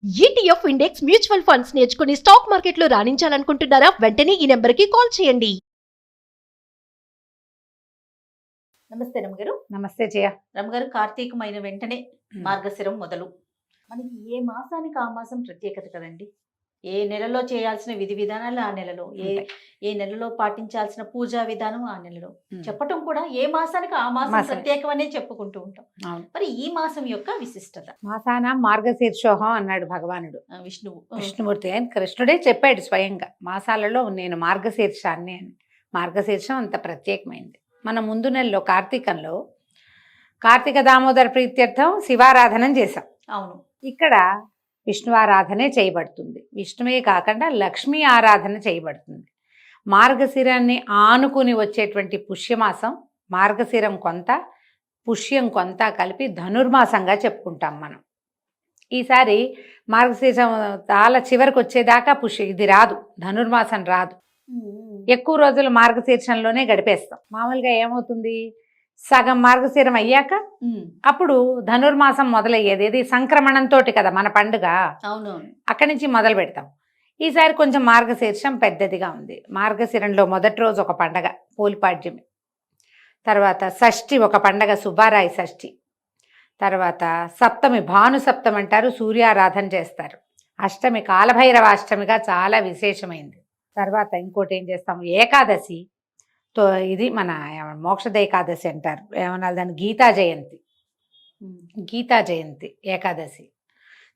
ETF index mutual funds నేర్చుకుని stock మార్కెట్లో రాణించాలనుకుంటున్నారా? వెంటనే ఈ నెంబర్కి కాల్ చేయండి. నమస్తే రమగారు. నమస్తే జయ. రమగారు, కార్తీకమైన వెంటనే మార్గశిరం మొదలు. మనకి ఏ మాసానికి ఆ మాసం ప్రత్యేకత కదండి. ఏ నెలలో చేయాల్సిన విధి విధానాలు ఆ నెలలో, ఏ నెలలో పాటించాల్సిన పూజా విధానం ఆ నెలలో చెప్పటం కూడా ఏ మాసానికి ఆ మాసం ప్రత్యేకమనే చెప్పుకుంటూ ఉంటాం. మరి ఈ మాసం యొక్క విశిష్టత. మాసాన మార్గశీర్షోహం అన్నాడు భగవానుడు. విష్ణుమూర్తి అని కృష్ణుడే చెప్పాడు స్వయంగా. మాసాలలో నేను మార్గశీర్షాన్ని అని. మార్గశీర్షం అంత ప్రత్యేకమైంది. మన ముందు నెలలో కార్తీకంలో కార్తీక దామోదర ప్రీత్యర్థం శివారాధనం చేశాం. అవును. ఇక్కడ విష్ణువారాధనే చేయబడుతుంది. విష్ణువే కాకుండా లక్ష్మీ ఆరాధన చేయబడుతుంది. మార్గశిరాన్ని ఆనుకుని వచ్చేటువంటి పుష్యమాసం, మార్గశిరం కొంత పుష్యం కొంత కలిపి ధనుర్మాసంగా చెప్పుకుంటాం మనం. ఈసారి మార్గశీరం చాలా చివరికి వచ్చేదాకా ఇది రాదు, ధనుర్మాసం రాదు. ఎక్కువ రోజులు మార్గశీర్షంలోనే గడిపేస్తాం. మామూలుగా ఏమవుతుంది, సగం మార్గశిరం అయ్యాక అప్పుడు ధనుర్మాసం మొదలయ్యేది. ఇది సంక్రమణంతో కదా మన పండుగ. అవును. అక్కడి నుంచి మొదలు పెడతాం. ఈసారి కొంచెం మార్గశీర్షం పెద్దదిగా ఉంది. మార్గశిరంలో మొదటి రోజు ఒక పండగ పోలిపాడ్యమి, తర్వాత షష్ఠి ఒక పండగ సుబ్బారాయి షష్ఠి, తర్వాత సప్తమి భాను సప్తమి అంటారు, సూర్యారాధన చేస్తారు. అష్టమి కాలభైరవ అష్టమిగా చాలా విశేషమైంది. తర్వాత ఇంకోటి ఏం చేస్తాము, ఏకాదశి. ఇది మన మోక్షద ఏకాదశి అంటారు, ఏమన్నా దాన్ని గీతా జయంతి. గీతా జయంతి ఏకాదశి.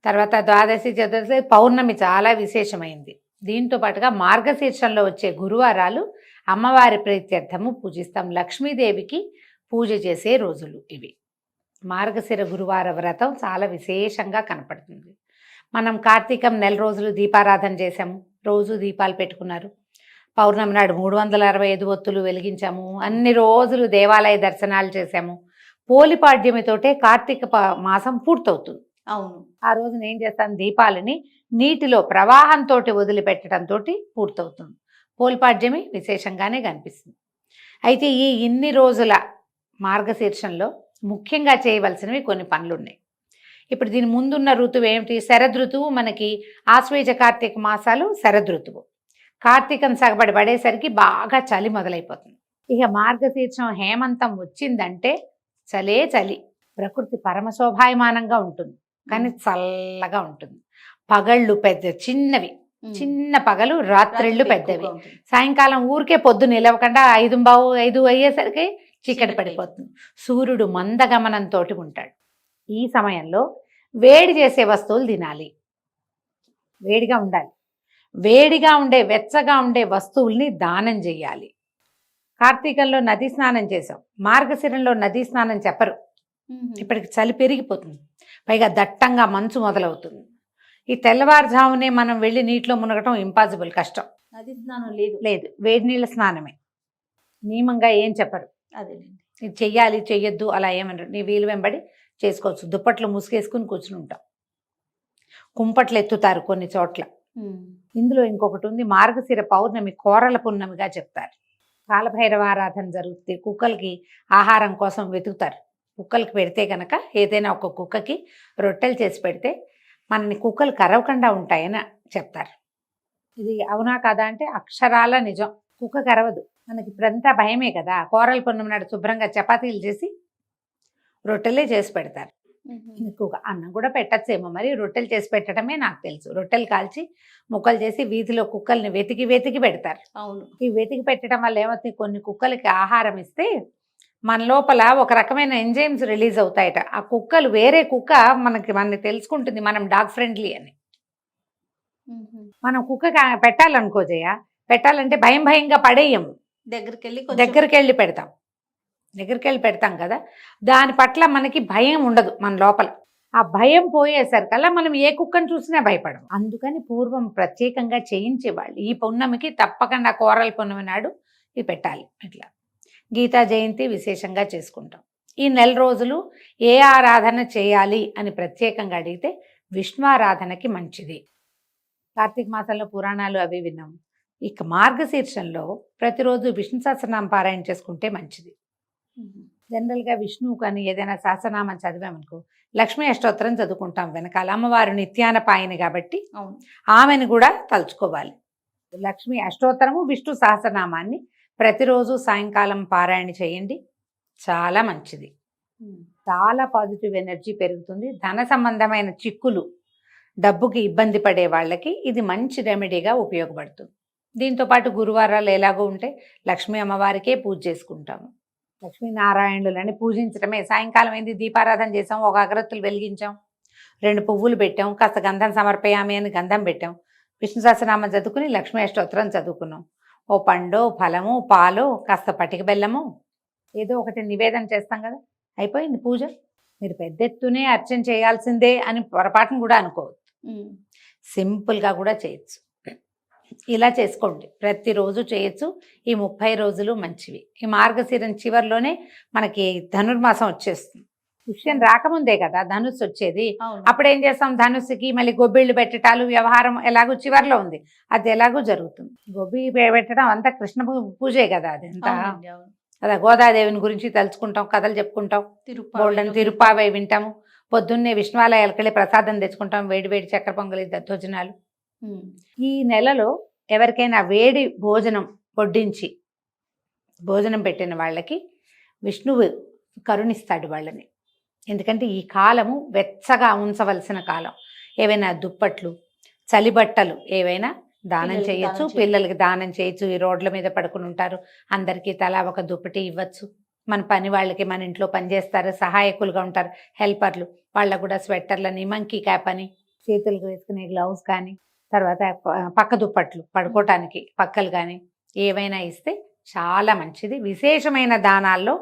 తర్వాత ద్వాదశి చతుర్దశి పౌర్ణమి చాలా విశేషమైంది. దీంతో పాటుగా మార్గశీర్షంలో వచ్చే గురువారాలు అమ్మవారి ప్రీత్యర్థము పూజిస్తాం. లక్ష్మీదేవికి పూజ చేసే రోజులు ఇవి. మార్గశిర గురువార వ్రతం చాలా విశేషంగా కనపడుతుంది. మనం కార్తీకం నెల రోజులు దీపారాధన చేసాము, రోజు దీపాలు పెట్టుకున్నారు. పౌర్ణమి నాడు 365 ఒత్తులు వెలిగించాము. అన్ని రోజులు దేవాలయ దర్శనాలు చేసాము. పోలిపాడ్యమితోటే కార్తీక మాసం పూర్తవుతుంది. అవును. ఆ రోజున ఏం చేస్తాను, దీపాలని నీటిలో ప్రవాహంతో వదిలిపెట్టడంతో పూర్తవుతుంది. పోలిపాడ్యమి విశేషంగానే కనిపిస్తుంది. అయితే ఇన్ని రోజుల మార్గశీర్షంలో ముఖ్యంగా చేయవలసినవి కొన్ని పనులు ఉన్నాయి. ఇప్పుడు దీని ముందున్న ఋతువు ఏమిటి, శరదృతువు. మనకి ఆశ్వేజ కార్తీక మాసాలు శరదృతువు. కార్తీకం సగబడి పడేసరికి బాగా చలి మొదలైపోతుంది. ఇక మార్గశీర్షం హేమంతం వచ్చిందంటే చలే చలి. ప్రకృతి పరమశోభాయమానంగా ఉంటుంది, కానీ చల్లగా ఉంటుంది. పగళ్ళు చిన్నవి, చిన్న పగలు, రాత్రిళ్ళు పెద్దవి. సాయంకాలం ఊరికే పొద్దు నిలవకుండా 5 అయ్యేసరికి చీకటి పడిపోతుంది. సూర్యుడు మందగమనంతో ఉంటాడు. ఈ సమయంలో వేడి చేసే వస్తువులు తినాలి, వేడిగా ఉండాలి. వేడిగా ఉండే వెచ్చగా ఉండే వస్తువుల్ని దానం చేయాలి. కార్తీకంలో నదీ స్నానం చేసాం, మార్గశిరంలో నదీ స్నానం చెప్పరు. ఇప్పటికి చలి పెరిగిపోతుంది, పైగా దట్టంగా మంచు మొదలవుతుంది. ఈ తెల్లవారుజామునే మనం వెళ్ళి నీటిలో మునగటం ఇంపాసిబుల్, కష్టం. నదీ స్నానం లేదు, వేడి నీళ్ళ స్నానమే నియమంగా ఏం చెప్పరు. అదేనండి, ఇది చెయ్యాలి చెయ్యొద్దు అలా ఏమన్నారు. నీ వీలు వెంబడి చేసుకోవచ్చు. దుప్పట్లు ముసుగేసుకుని కూర్చుని ఉంటాం. కుంపట్లు ఎత్తుతారు కొన్ని చోట్ల. ఇందులో ఇంకొకటి ఉంది, మార్గశిర పౌర్ణమి కోరల పున్నమిగా చెప్తారు. కాలభైరవ ఆరాధన జరుగుతుంది. కుక్కలకి ఆహారం కోసం వెతుకుతారు. కుక్కలకి పెడితే కనుక, ఏదైనా ఒక కుక్కకి రొట్టెలు చేసి పెడితే మనని కుక్కలు కరవకుండా ఉంటాయని చెప్తారు. ఇది అవునా కదా అంటే అక్షరాల నిజం. కుక్క కరవదు. మనకి ఇప్పుడంతా భయమే కదా. కోరల పున్నమి నాడు శుభ్రంగా చపాతీలు చేసి రొట్టెలే చేసి పెడతారు. ఎక్కువగా అన్నం కూడా పెట్టచ్చేమో, మరి రొట్టెలు చేసి పెట్టడమే నాకు తెలుసు. రొట్టెలు కాల్చి ముక్కలు చేసి వీధిలో కుక్కల్ని వెతికి పెడతారు. అవును. ఈ వెతికి పెట్టడం వల్ల ఏమవుతుంది, కొన్ని కుక్కలకి ఆహారం ఇస్తే మన లోపల ఒక రకమైన ఎంజైమ్స్ రిలీజ్ అవుతాయట. ఆ కుక్కలు, వేరే కుక్క మనని తెలుసుకుంటుంది మనం డాగ్ ఫ్రెండ్లీ అని. మనం కుక్క పెట్టాలనుకో జయ, పెట్టాలంటే భయంగా పడేయము, దగ్గరికి వెళ్ళి పెడతాం కదా. దాని పట్ల మనకి భయం ఉండదు మన లోపల. ఆ భయం పోయేసరికల్లా మనం ఏ కుక్కను చూసినా భయపడము. అందుకని పూర్వం ప్రత్యేకంగా చేయించేవాళ్ళు. ఈ పున్నమికి తప్పకుండా కోరల పున్నమి నాడు ఇది పెట్టాలి. ఇట్లా గీతా జయంతి విశేషంగా చేసుకుంటాం. ఈ నెల రోజులు ఏ ఆరాధన చేయాలి అని ప్రత్యేకంగా అడిగితే విష్ణువారాధనకి మంచిది. కార్తీక మాసంలో పురాణాలు అవి విన్నాం. ఇక మార్గశీర్షంలో ప్రతిరోజు విష్ణు సహస్రనామ పారాయణ చేసుకుంటే మంచిది. జనరల్గా విష్ణువు కానీ ఏదైనా సహస్రనామం చదివామనుకో లక్ష్మీ అష్టోత్తరం చదువుకుంటాం వెనకాల. అమ్మవారు నిత్యాన పాయని కాబట్టి అవును. ఆమెను కూడా తలుచుకోవాలి. లక్ష్మీ అష్టోత్తరము విష్ణు సహస్రనామాన్ని ప్రతిరోజు సాయంకాలం పారాయణ చేయండి, చాలా మంచిది. చాలా పాజిటివ్ ఎనర్జీ పెరుగుతుంది. ధన సంబంధమైన చిక్కులు, డబ్బుకి ఇబ్బంది పడే వాళ్ళకి ఇది మంచి రెమెడీగా ఉపయోగపడుతుంది. దీంతోపాటు గురువారాలు ఎలాగో ఉంటే లక్ష్మీ అమ్మవారికే పూజ చేసుకుంటాము. లక్ష్మీనారాయణులని పూజించడమే. సాయంకాలం ఏంది దీపారాధన చేసాం, ఒక అగరత్తులు వెలిగించాం, 2 పువ్వులు పెట్టాం, కాస్త గంధం సమర్పయామి అని గంధం పెట్టాం, విష్ణు సహస్రనామం చదువుకుని లక్ష్మీ అష్టోత్తరం చదువుకున్నాం. ఓ పండో ఫలము పాలో కాస్త పటిక బెల్లము ఏదో ఒకటి నివేదన చేస్తాం కదా, అయిపోయింది పూజ. మీరు పెద్ద ఎత్తునే అర్చన చేయాల్సిందే అని పొరపాటును కూడా అనుకోవద్దు. సింపుల్గా కూడా చేయొచ్చు. ఇలా చేసుకోండి, ప్రతిరోజు చేయొచ్చు. ఈ 30 రోజులు మంచివి. ఈ మార్గశిరం చివరిలోనే మనకి ధనుర్మాసం వచ్చేస్తుంది. పుష్యం రాకముందే కదా ధనుస్సు వచ్చేది. అప్పుడు ఏం చేస్తాం, ధనుస్సుకి మళ్ళీ గొబ్బిళ్ళు పెట్టడాలు వ్యవహారం ఎలాగో చివరిలో ఉంది, అది ఎలాగో జరుగుతుంది. గొబ్బి పెట్టడం అంతా కృష్ణ పూజే కదా, అది అంతా కదా. గోదాదేవిని గురించి తలుచుకుంటాం, కథలు చెప్పుకుంటాం, గోల్డెన్ తిరుపావై వింటాము. పొద్దున్నే విష్ణువాలయాలకు వెళ్ళి ప్రసాదం తెచ్చుకుంటాం, వేడి వేడి చక్కెర పొంగలి దద్దోజనాలు. ఈ నెలలో ఎవరికైనా వేడి భోజనం వడ్డించి భోజనం పెట్టిన వాళ్ళకి విష్ణువు కరుణిస్తాడు వాళ్ళని. ఎందుకంటే ఈ కాలము వెచ్చగా ఉంచవలసిన కాలం. ఏవైనా దుప్పట్లు, చలిబట్టలు ఏవైనా దానం చేయొచ్చు, పిల్లలకి దానం చేయొచ్చు. ఈ రోడ్ల మీద పడుకుని ఉంటారు, అందరికీ తలా ఒక దుప్పటి ఇవ్వచ్చు. మన పని వాళ్ళకి, మన ఇంట్లో పనిచేస్తారు, సహాయకులుగా ఉంటారు, హెల్పర్లు, వాళ్ళకు కూడా స్వెట్టర్లని, మంకీ క్యాప్ అని, చేతులకు వేసుకునే గ్లౌస్ కానీ, తర్వాత పక్క దుప్పట్లు పడుకోవటానికి పక్కలు కానీ ఏవైనా ఇస్తే చాలా మంచిది. విశేషమైన దానాల్లో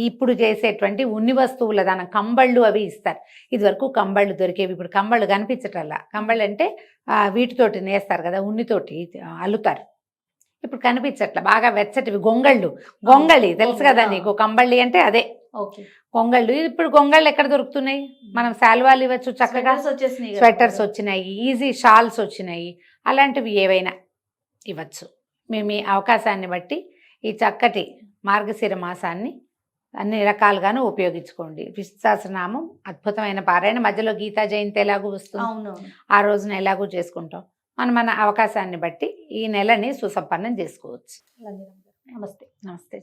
ఇప్పుడు చేసేటువంటి ఉన్ని వస్తువుల దానం, కంబళ్ళు అవి ఇస్తారు. ఇదివరకు కంబళ్ళు దొరికేవి, ఇప్పుడు కంబళ్ళు కనిపించటల్లా. కంబళ్ళు అంటే వీటితోటి నేస్తారు కదా, ఉన్నితోటి అల్లుతారు, ఇప్పుడు కనిపించట్ల. బాగా వెచ్చటివి గొంగళి తెలుసు కదా నీకు, కంబళ్ళి అంటే అదే గొంగళ్ళు. ఇప్పుడు గొంగళ్ళు ఎక్కడ దొరుకుతున్నాయి, మనం శాల్వాలు ఇవ్వచ్చు చక్కగా, స్వెటర్స్ వచ్చినాయి, ఈజీ షాల్స్ వచ్చినాయి, అలాంటివి ఏవైనా ఇవ్వచ్చు. మీ అవకాశాన్ని బట్టి ఈ చక్కటి మార్గశిర మాసాన్ని అన్ని రకాలుగాను ఉపయోగించుకోండి. విష్ణు సహస్రనామం అద్భుతమైన పారాయణ. మధ్యలో గీతా జయంతి ఎలాగూ వస్తుంది, ఆ రోజున ఎలాగూ చేసుకుంటాం. మన అవకాశాన్ని బట్టి ఈ నెలని సుసంపన్నం చేసుకోవచ్చు. నమస్తే. నమస్తే.